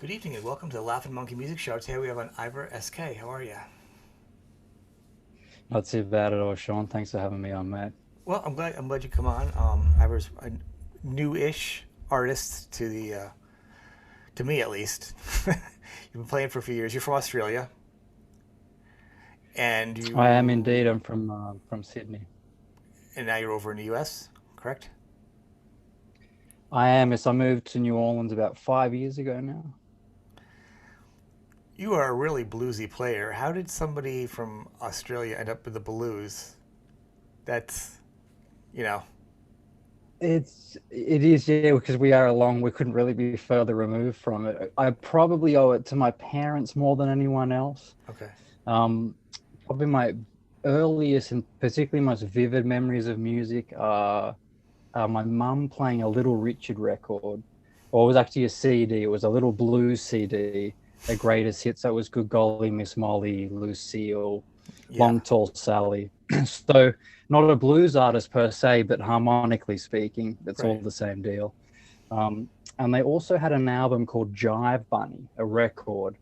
Good evening and welcome to the Laughing Monkey Music Show. Today we have on Ivor S.K. How are you? Not too bad at all, Sean. Thanks for having me on, mate. Well, I'm glad you come on. Ivor's a new-ish artist to the to me at least. You've been playing for a few years. You're from Australia, and I am you indeed. I'm from Sydney. and now you're over in the U.S. Correct? I am. Yes, I moved to New Orleans about 5 years ago now. You are a really bluesy player. How did somebody from Australia end up with the blues? That's you know It is, yeah, because we are along. We couldn't really be further removed from it. I probably owe it to my parents more than anyone else. okay. Um, Probably my earliest and particularly most vivid memories of music are my mum playing a Little Richard record, or it was actually a CD. It was a little blues CD, a greatest hits. That was Good Golly Miss Molly, Lucille, Yeah. Long Tall Sally. So not a blues artist per se, but harmonically speaking, it's Right. all the same deal. And they also had an album called Jive Bunny, a record,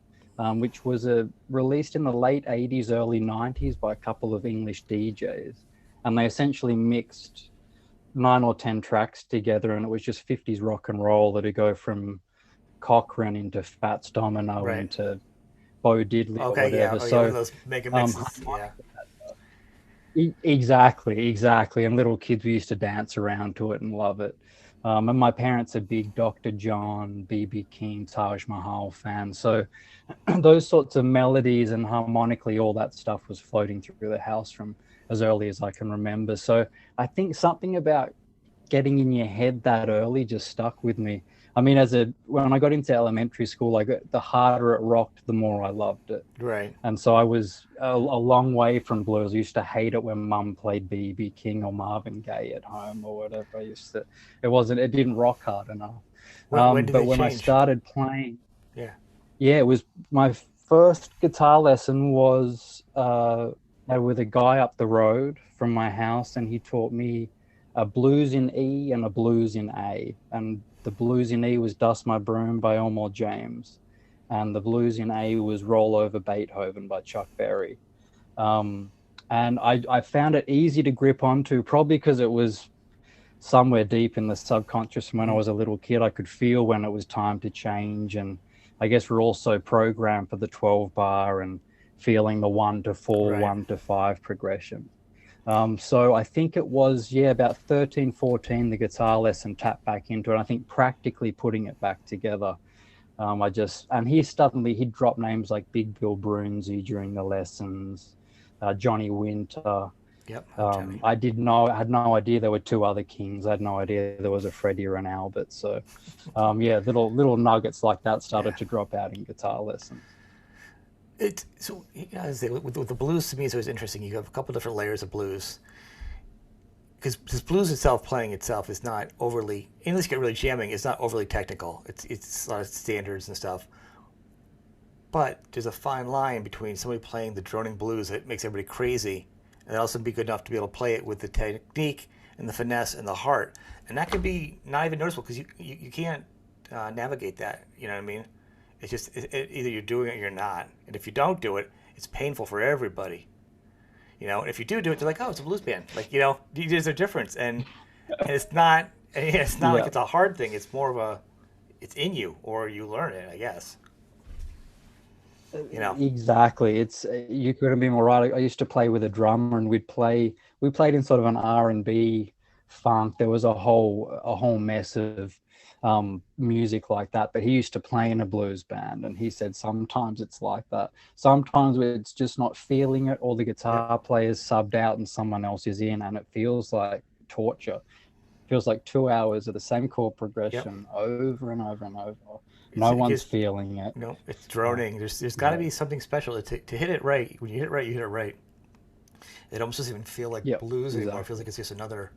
which was released in the late 80s, early 90s by a couple of English DJs. And they essentially mixed 9 or 10 tracks together, and it was just 50s rock and roll that would go from Cochrane into Fats Domino Right. into Bo Diddley or Okay. Yeah. whatever. Oh, yeah. One of So, those mega um, mixes. Yeah. exactly, exactly. And little kids, we used to dance around to it and love it. And my parents are big Dr. John, BB King, Taj Mahal fans. So those sorts of melodies and harmonically, all that stuff was floating through the house from as early as I can remember. So I think something about getting in your head that early just stuck with me. I mean, when I got into elementary school, the harder it rocked, the more I loved it. Right. And so I was a long way from blues. I used to hate it when mum played BB King or Marvin Gaye at home or whatever. It didn't rock hard enough. When did But they when I change? started playing, Yeah. yeah, it was my first guitar lesson was with a guy up the road from my house, and he taught me a blues in E and a blues in A. And the blues in E was Dust My Broom by Elmore James, and the blues in A was Roll Over Beethoven by Chuck Berry. Um, and I found it easy to grip onto, probably because it was somewhere deep in the subconscious from when I Mm-hmm. was a little kid. I could feel when it was time to change. And I guess we're also programmed for the 12 bar and feeling the 1 to 4, Right. 1 to 5 progression. So I think it was, yeah, about 13, 14, the guitar lesson tapped back into it. I think practically putting it back together. And he'd drop names like Big Bill Broonzy during the lessons, Johnny Winter. Yep. Oh, Johnny. I had no idea there were two other Kings. I had no idea there was a Freddie or an Albert. So, yeah, little nuggets like that Yeah. started to drop out in guitar lessons. As they, with the blues to me is always interesting. You have a couple different layers of blues because blues itself, playing itself, is not overly unless you get really jamming. It's not overly technical. It's a lot of standards and stuff. But there's a fine line between somebody playing the droning blues that makes everybody crazy, and also be good enough to be able to play it with the technique and the finesse and the heart. And that can be not even noticeable because you can't navigate that. You know what I mean? It's just either you're doing it or you're not. And if you don't do it, it's painful for everybody. You know, and if you do it, they're like, oh, it's a blues band. Like, there's a difference, and it's not. It's not like Yeah, it's a hard thing. It's more of it's in you, or you learn it, I guess. You know. exactly. You couldn't be more right. I used to play with a drummer, and we played in sort of an R&B funk. There was a whole mess of music like that. But he used to play in a blues band, and he said sometimes it's like that. Sometimes it's just not feeling it, or the Yep. guitar player's subbed out and someone else is in, and it feels like torture. Feels like 2 hours of the same chord Yep. progression over and over and over. It's No it one's just feeling it. it's Uh, droning. There's got to yeah. be something special to hit it right. When you hit it right, you hit it right. It almost doesn't even feel like Yep. blues anymore. It feels Exactly. like it's just another.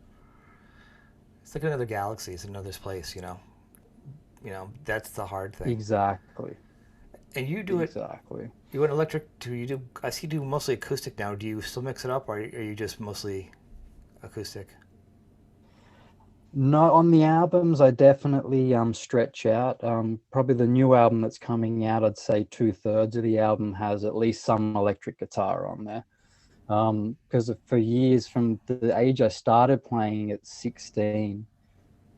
It's like another galaxy. It's another place. That's the hard thing. Exactly. And you do it. Exactly. You went electric. Do you do? I see you do mostly acoustic now. Do you still mix it up, or are you just mostly acoustic? No, on the albums, I definitely stretch out. Probably the new album that's coming out, I'd say two-thirds of the album has at least some electric guitar on there. Because for years, from the age I started playing at 16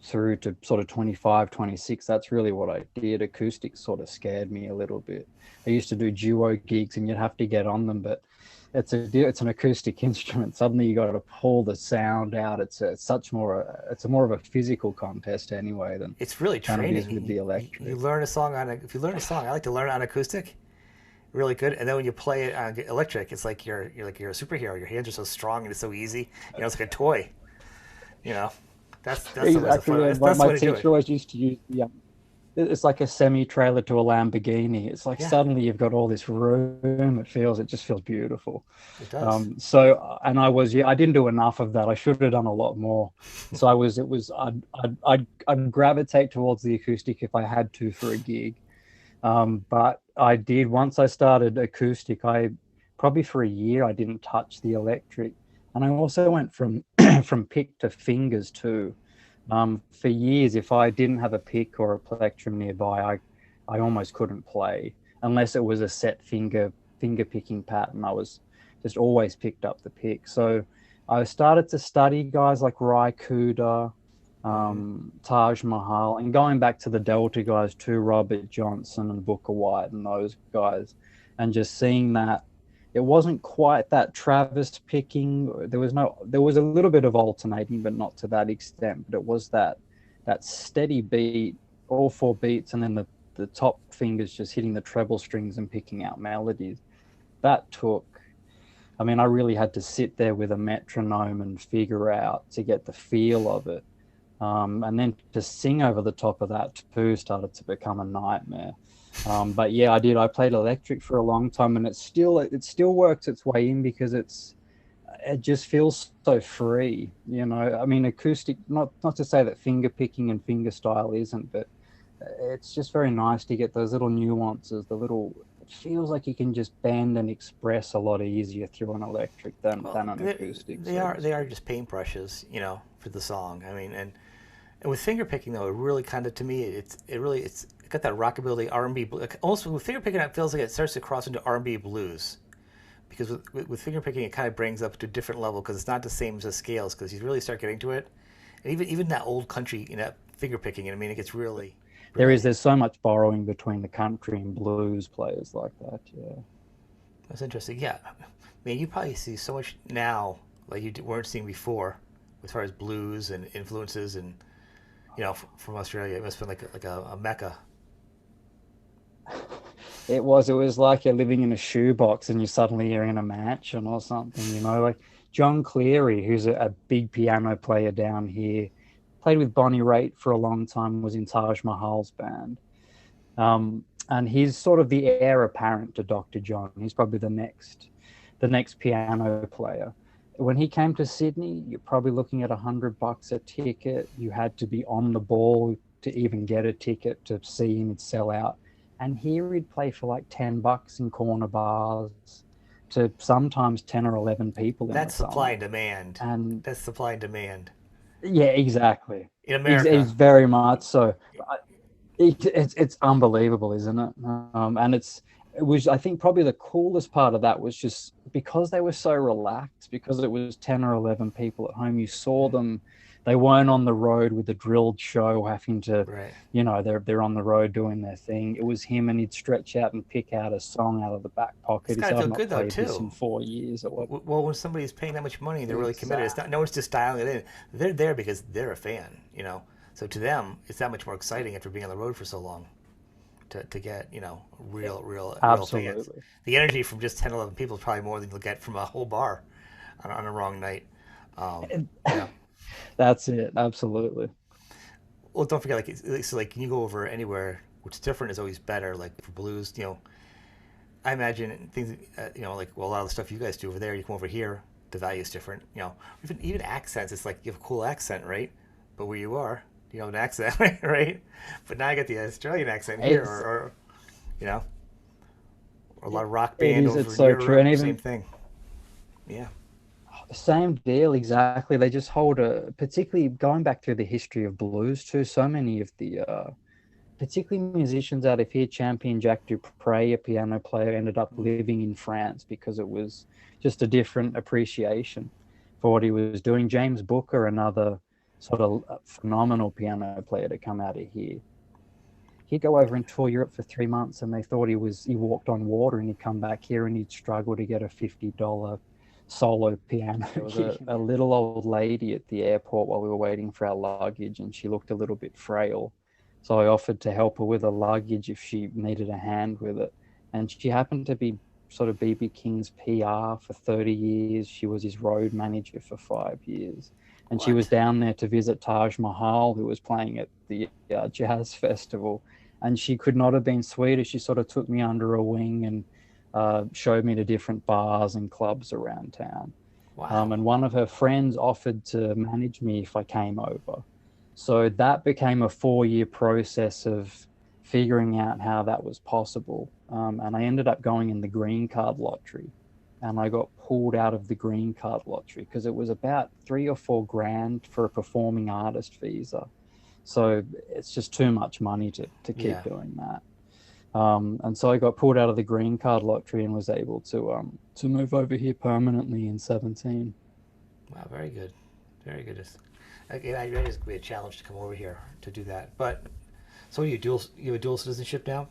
through to sort of 25, 26, that's really what I did. Acoustic sort of scared me a little bit. I used to do duo gigs and you'd have to get on them, but it's an acoustic instrument. Suddenly you got to pull the sound out. It's a more of a physical contest anyway It's really than it is training. with the You electric. learn a song on if you learn a song. I like to learn it on acoustic, really good. And then when you play it on electric, it's like you're a superhero. Your hands are so strong and it's so easy. It's like a toy. You know, that's the way to Exactly. fun. Yeah. That's the My way to do it. teacher always used to use it's like a semi trailer to a Lamborghini. It's like Yeah, suddenly you've got all this room. It just feels beautiful. it does. And I didn't do enough of that. I should have done a lot more. So I'd gravitate towards the acoustic if I had to for a gig. But I did once I started acoustic. I probably for a year I didn't touch the electric, and I also went from from pick to fingers too. For years, if I didn't have a pick or a plectrum nearby, I almost couldn't play unless it was a set finger picking pattern. I was just always picked up the pick. So I started to study guys like Rai Kuda, Hmm. Taj Mahal, and going back to the Delta guys too, Robert Johnson and Booker White and those guys, and just seeing that it wasn't quite that Travis picking. There was a little bit of alternating, but not to that extent. But it was that steady beat, all four beats, and then the top fingers just hitting the treble strings and picking out melodies. That took. I mean, I really had to sit there with a metronome and figure out to get the feel of it. And then to sing over the top of that too started to become a nightmare. But yeah, I did. I played electric for a long time, and it still works its way in because it just feels so free. I mean, acoustic. Not to say that finger picking and finger style isn't, but it's just very nice to get those little nuances. It feels like you can just bend and express a lot easier through an electric Well, than an acoustic, they so are to they are speak. just paintbrushes, for the song. I mean, and with finger picking though, it really kind of to me, it's got that rockabilly R&B. Almost with finger picking, it feels like it starts to cross into R&B blues. Because with finger picking, it kind of brings up to a different level because it's not the same as the scales. Because you really start getting to it, and even that old country, finger picking. I mean, it gets really, really. There's so much borrowing between the country and blues players like that. Yeah. That's interesting. Yeah, I mean, you probably see so much now like you weren't seeing before, as far as blues and influences, and from Australia. It must have been like a mecca. It was like you're living in a shoebox and you suddenly you're in a mansion or something, like John Cleary, who's a big piano player down here, played with Bonnie Raitt for a long time, was in Taj Mahal's band. And he's sort of the heir apparent to Dr. John. He's probably the next piano player. When he came to Sydney, you're probably looking at $100 a ticket. You had to be on the ball to even get a ticket to see him sell out. And here he'd play for like $10 in corner bars to sometimes 10 or 11 people in the That's supply summer. and demand. And That's supply and demand yeah, exactly. in America. It's very much so. It's unbelievable, isn't it? And it was, I think, probably the coolest part of that was just because they were so relaxed, because it was 10 or 11 people at home. You saw them; they weren't on the road with a drilled show, having to, Right. they're on the road doing their thing. It was him, and he'd stretch out and pick out a song out of the back It's pocket. He got to said, feel "I've not good though played this too. in 4 years," or what. Well, when somebody's paying that much money, they're really committed. It's not Exactly. no one's just dialing it in. They're there because they're a fan. So to them, it's that much more exciting after being on the road for so long to get real fans. Absolutely. The energy from just 10, 11 people is probably more than you'll get from a whole bar on a wrong night. Yeah. That's it. Absolutely. Well, don't forget, like can you go over anywhere? What's different is always better. Like for blues, I imagine things, like a lot of the stuff you guys do over there, you come over here, the value is different. Even accents. It's like you have a cool accent, right? But where you are, you have an accent, right? But now I get the Australian accent here, It's you know, or a lot of rock it band is. It's over in so true. And Europe, same even thing. Yeah, Same deal, exactly. They just hold a, particularly going back through the history of blues too. So many of the, particularly musicians out of here, Champion Jack Dupre, a piano player, ended up living in France because it was just a different appreciation for what he was doing. James Booker, another sort of phenomenal piano player to come out of here. He'd go over and tour Europe for 3 months, and they thought he walked on water, and he'd come back here and he'd struggle to get a $50 solo piano. There was a little old lady at the airport while we were waiting for our luggage, and she looked a little bit frail. So I offered to help her with her luggage if she needed a hand with it. And she happened to be sort of BB King's PR for 30 years. She was his road manager for 5 years. And she was What? down there to visit Taj Mahal, who was playing at the jazz festival. And she could not have been sweeter. She sort of took me under her wing and showed me the different bars and clubs around town. Wow. And one of her friends offered to manage me if I came over. So that became a 4 year process of figuring out how that was possible. And I ended up going in the green card lottery. And I got pulled out of the green card lottery because it was about 3 or 4 grand for a performing artist visa. So it's just too much money to keep Yeah. doing that. And so I got pulled out of the green card lottery and was able to move over here permanently in 17. Wow. Very good. Very good. Again, I read it's gonna be a challenge to come over here to do that. But so you have a dual citizenship now,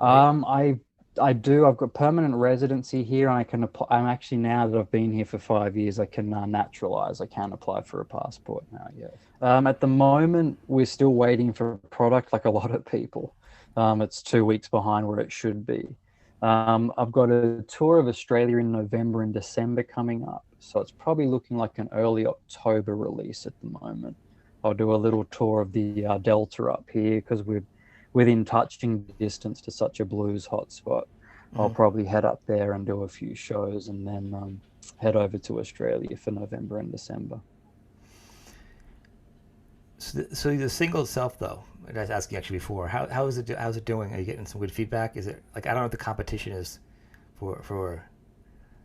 right? I do. I've got permanent residency here, and I can apply. I'm actually, now that I've been here for 5 years, I can naturalize. I can apply for a passport now. Yeah. At the moment, we're still waiting for a product, like a lot of people. It's 2 weeks behind where it should be. I've got a tour of Australia in November and December coming up, so it's probably looking like an early October release at the moment. I'll do a little tour of the Delta up here because we're within touching distance to such a blues hotspot. I'll Mm-hmm. probably head up there and do a few shows, and then head over to Australia for November and December. So the single itself, though, I was asking actually before, how is it how's it doing? Are you getting some good feedback? Is it like I don't know what the competition is for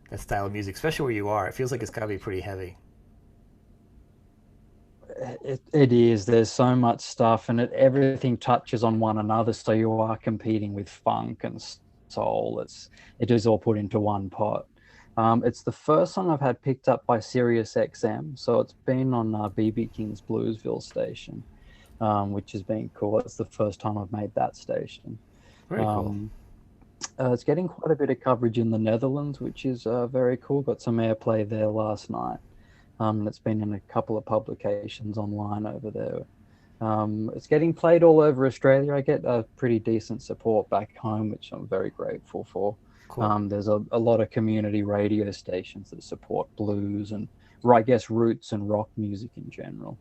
that style of music, especially where you are. It feels like it's got to be pretty heavy. It is. There's so much stuff, and everything touches on one another. So you are competing with funk and soul. It is all put into one pot. It's the first song I've had picked up by Sirius XM, so it's been on BB King's Bluesville station, which has been cool. It's the first time I've made that station. Very cool. Um, it's getting quite a bit of coverage in the Netherlands, which is very cool. Got some airplay there last night. And it's been in a couple of publications online over there. It's getting played all over Australia. I get a pretty decent support back home, which I'm very grateful for. Cool. There's a lot of community radio stations that support blues and, I guess, roots and rock music in general.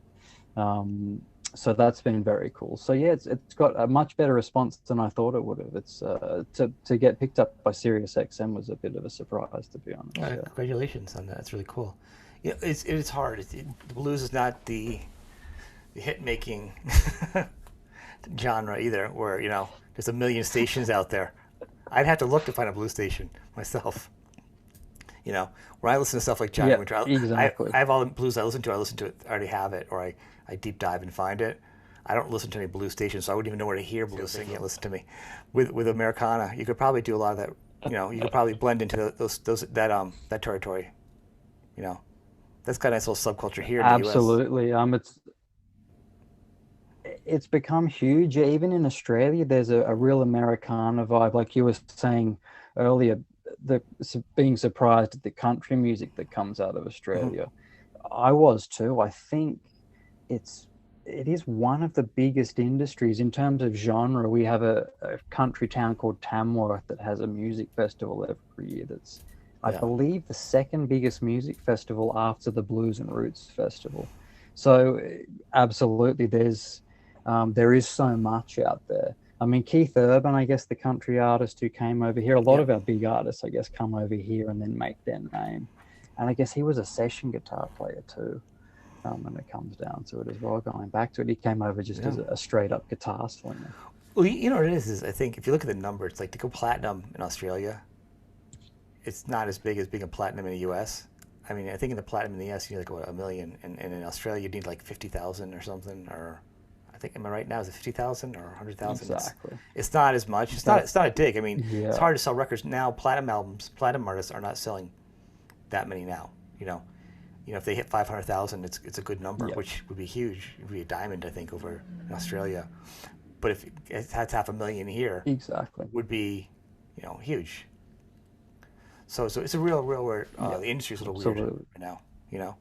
So that's been very cool. So yeah, it's got a much better response than I thought it would have. It's to get picked up by Sirius XM was a bit of a surprise, to be honest. Yeah. Congratulations on that. That's really cool. Yeah, it's hard. The blues is not the hit making genre either, where there's a million stations out there. I'd have to look to find a blues station myself. Where I listen to stuff like Johnny Yeah, Winter, exactly. I have all the blues I listen to it, I already have it, or I deep dive and find it. I don't listen to any blues stations, so I wouldn't even know where to hear blues singing. Listen to me. With Americana, you could probably do a lot of that. You could probably blend into that territory. You know, that's got a nice little subculture here in the U.S. Absolutely. It's become huge. Even in Australia, there's a real Americana vibe. Like you were saying earlier, being surprised at the country music that comes out of Mm-hmm. Australia. I was too. I think it is one of the biggest industries in terms of genre. We have a country town called Tamworth that has a music festival every year. That's, I Yeah. believe, the second biggest music festival after the Blues and Roots Festival. So absolutely, there is so much out there. I mean, Keith Urban, I guess, the country artist who came over here. A lot Yep. of our big artists, I guess, come over here and then make their name. And I guess he was a session guitar player too. When it comes down to it as well, going back to it, he came over just Yeah. as a straight up guitar slinger. Well, you know what it is I think if you look at the numbers, like to go platinum in Australia, it's not as big as being a platinum in the U.S. I mean, I think in the platinum in the U.S. you need like what, 1 million, and in Australia you need like 50,000 or something, or I think, am I right now? Is it 50,000 or 100,000? Exactly. It's not as much. It's not. That It's not a dig. I mean, it's yeah, hard to sell records now. Platinum albums, platinum artists are not selling that many now. If they hit 500,000, it's a good number, yeah, which would be huge. It would be a diamond, I think, over in Australia. But if it has 500,000 here, exactly. would be, huge. So it's a real weird. Yeah, The industry's a little weird absolutely. right now.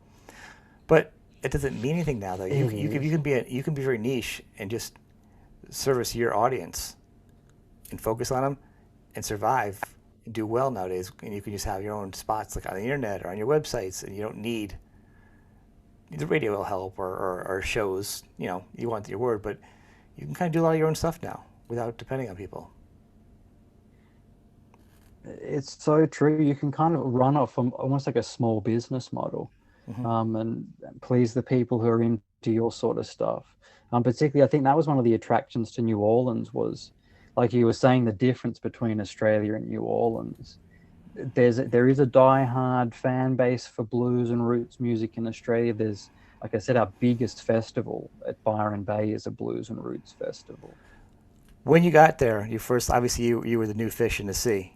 But it doesn't mean anything now, though. You It you can is. you can be very niche and just service your audience and focus on them and survive and do well nowadays. And you can just have your own spots like on the internet or on your websites, and you don't need the radio will help or shows. You want your word, but you can kind of do a lot of your own stuff now without depending on people. It's so true. You can kind of run off from almost like a small business model, Hmm. and please the people who are into your sort of stuff. Particularly, I think that was one of the attractions to New Orleans was, like you were saying, the difference between Australia and New Orleans. There is a die-hard fan base for blues and roots music in Australia. There's, like I said, our biggest festival at Byron Bay is a blues and roots festival. When you got there, you first obviously you were the new fish in the sea.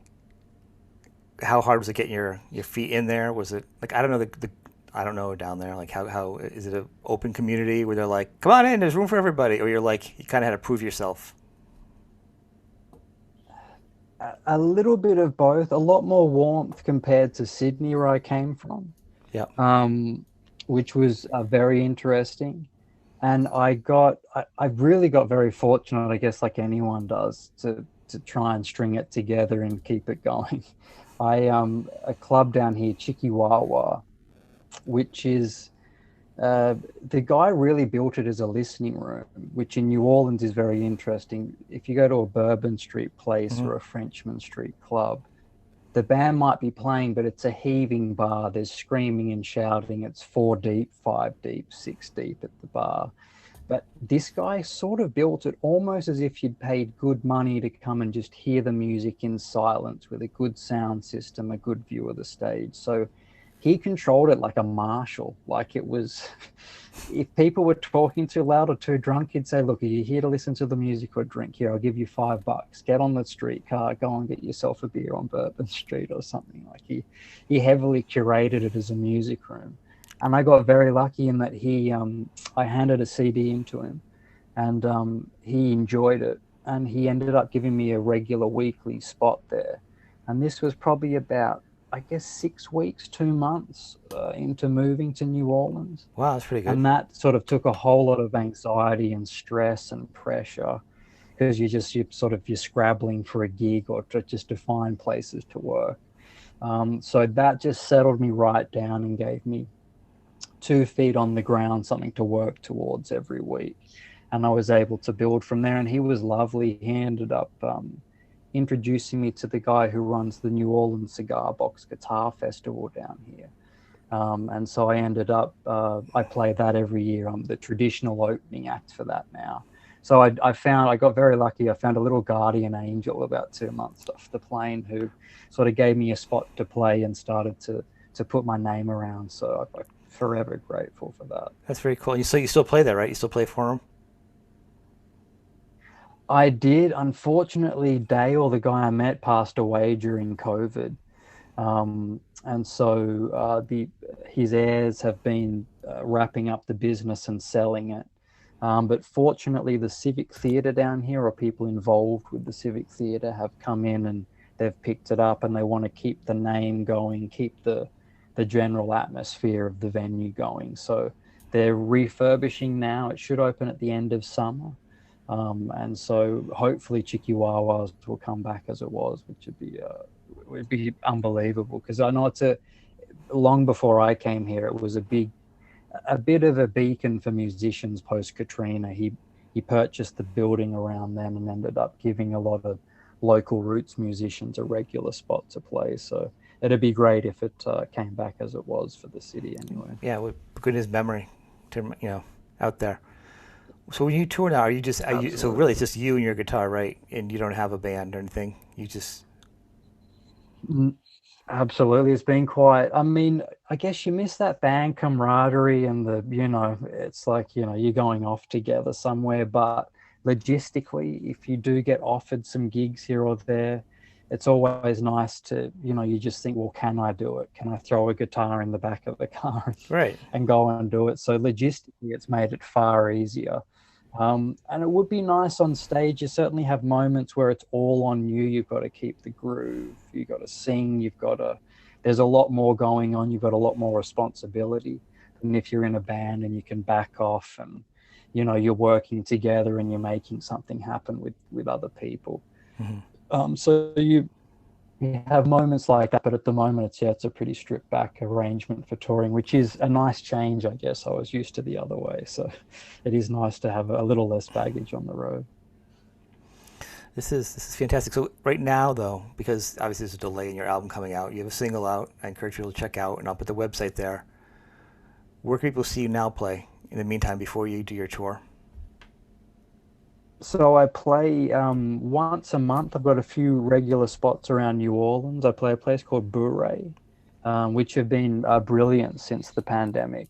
How hard was it getting your feet in there? Was it like, I don't know, the I don't know down there, like how is it, an open community where they're like, come on in, there's room for everybody, or you're like, you kind of had to prove yourself? A little bit of both. A lot more warmth compared to Sydney, where I came from, Yeah. um, which was very interesting. And I really got very fortunate, I guess, like anyone does, to try and string it together and keep it going. A club down here, Chikiwawa, which is the guy really built it as a listening room, which in New Orleans is very interesting. If you go to a Bourbon Street place Hmm. or a Frenchman Street club, the band might be playing, but it's a heaving bar. There's screaming and shouting. It's 4 deep, 5 deep, 6 deep at the bar. But this guy sort of built it almost as if you'd paid good money to come and just hear the music in silence with a good sound system, a good view of the stage. So he controlled it like a marshal. Like it was, if people were talking too loud or too drunk, he'd say, look, are you here to listen to the music or drink? Here, I'll give you $5. Get on the streetcar, go and get yourself a beer on Bourbon Street or something. Like he heavily curated it as a music room. And I got very lucky in that I handed a CD into him, and he enjoyed it. And he ended up giving me a regular weekly spot there. And this was probably about, I guess, 6 weeks, 2 months into moving to New Orleans. Wow, that's pretty good. And that sort of took a whole lot of anxiety and stress and pressure, because you're scrabbling for a gig or just to find places to work. So that just settled me right down and gave me 2 feet on the ground, something to work towards every week. And I was able to build from there. And he was lovely. He ended up introducing me to the guy who runs the New Orleans Cigar Box Guitar Festival down here. And so I ended up, I play that every year. I'm the traditional opening act for that now. So I got very lucky. I found a little guardian angel about 2 months off the plane who sort of gave me a spot to play and started to put my name around. So I'm forever grateful for that. That's very cool. You still play there, right? You still play for them? I did. Unfortunately, Dale, the guy I met, passed away during COVID. And so his heirs have been wrapping up the business and selling it. But fortunately, the Civic Theatre down here, or people involved with the Civic Theatre, have come in and they've picked it up, and they want to keep the name going, keep the general atmosphere of the venue going. So they're refurbishing now. It should open at the end of summer. And so hopefully Chikiwawas will come back as it was, which would be unbelievable, because I know long before I came here, it was a bit of a beacon for musicians post Katrina. He purchased the building around then and ended up giving a lot of local roots musicians a regular spot to play. So it'd be great if it came back as it was for the city anyway. Yeah, with good his memory, out there. So when you tour now, so really it's just you and your guitar, right? And you don't have a band or anything. You just Mm, absolutely. It's been quite, I mean, I guess you miss that band camaraderie and it's like, you're going off together somewhere, but logistically, if you do get offered some gigs here or there, it's always nice to, you just think, well, can I do it? Can I throw a guitar in the back of the car Right. and go and do it? So logistically, it's made it far easier. And it would be nice on stage. You certainly have moments where it's all on you. You've got to keep the groove. You've got to sing. There's a lot more going on. You've got a lot more responsibility than if you're in a band and you can back off and, you're working together and you're making something happen with other people. Hmm. So you have moments like that, but at the moment it's a pretty stripped back arrangement for touring, which is a nice change, I guess. I was used to the other way, so it is nice to have a little less baggage on the road. This is fantastic. So right now, though, because obviously there's a delay in your album coming out, you have a single out. I encourage people to check out, and I'll put the website there. Where can people see you now play in the meantime before you do your tour? So I play once a month. I've got a few regular spots around New Orleans. I play a place called Bourrée, which have been brilliant since the pandemic.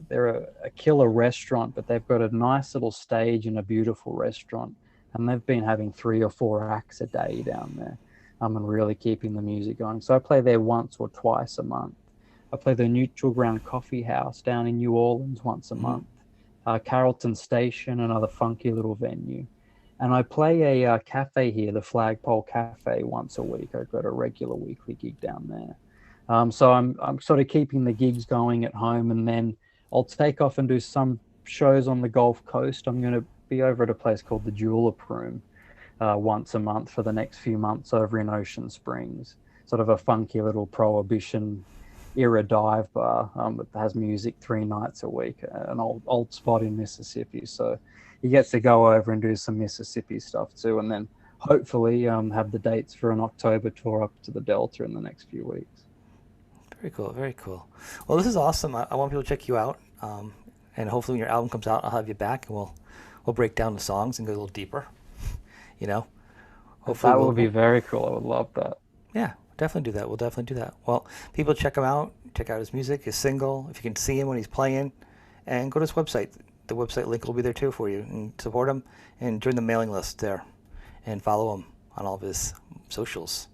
They're a killer restaurant, but they've got a nice little stage and a beautiful restaurant, and they've been having 3 or 4 acts a day down there, and really keeping the music going. So I play there once or twice a month. I play the Neutral Ground Coffee House down in New Orleans once a Hmm. month. Carrollton Station, another funky little venue. And I play a cafe here, the Flagpole Cafe, once a week. I've got a regular weekly gig down there. So I'm sort of keeping the gigs going at home, and then I'll take off and do some shows on the Gulf Coast. I'm going to be over at a place called the Julep Room once a month for the next few months over in Ocean Springs. Sort of a funky little prohibition era dive bar that has music 3 nights a week, an old spot in Mississippi. So you get to go over and do some Mississippi stuff too, and then hopefully have the dates for an October tour up to the Delta in the next few weeks. Very cool. Very cool. Well, this is awesome. I want people to check you out, and hopefully when your album comes out, I'll have you back, and we'll break down the songs and go a little deeper. You know, hopefully That we'll, would be we'll very cool. I would love that. yeah, definitely do that. We'll definitely do that. Well, people check him out. Check out his music, his single. If you can see him when he's playing, and go to his website. The website link will be there too for you, and support him and join the mailing list there, and follow him on all of his socials.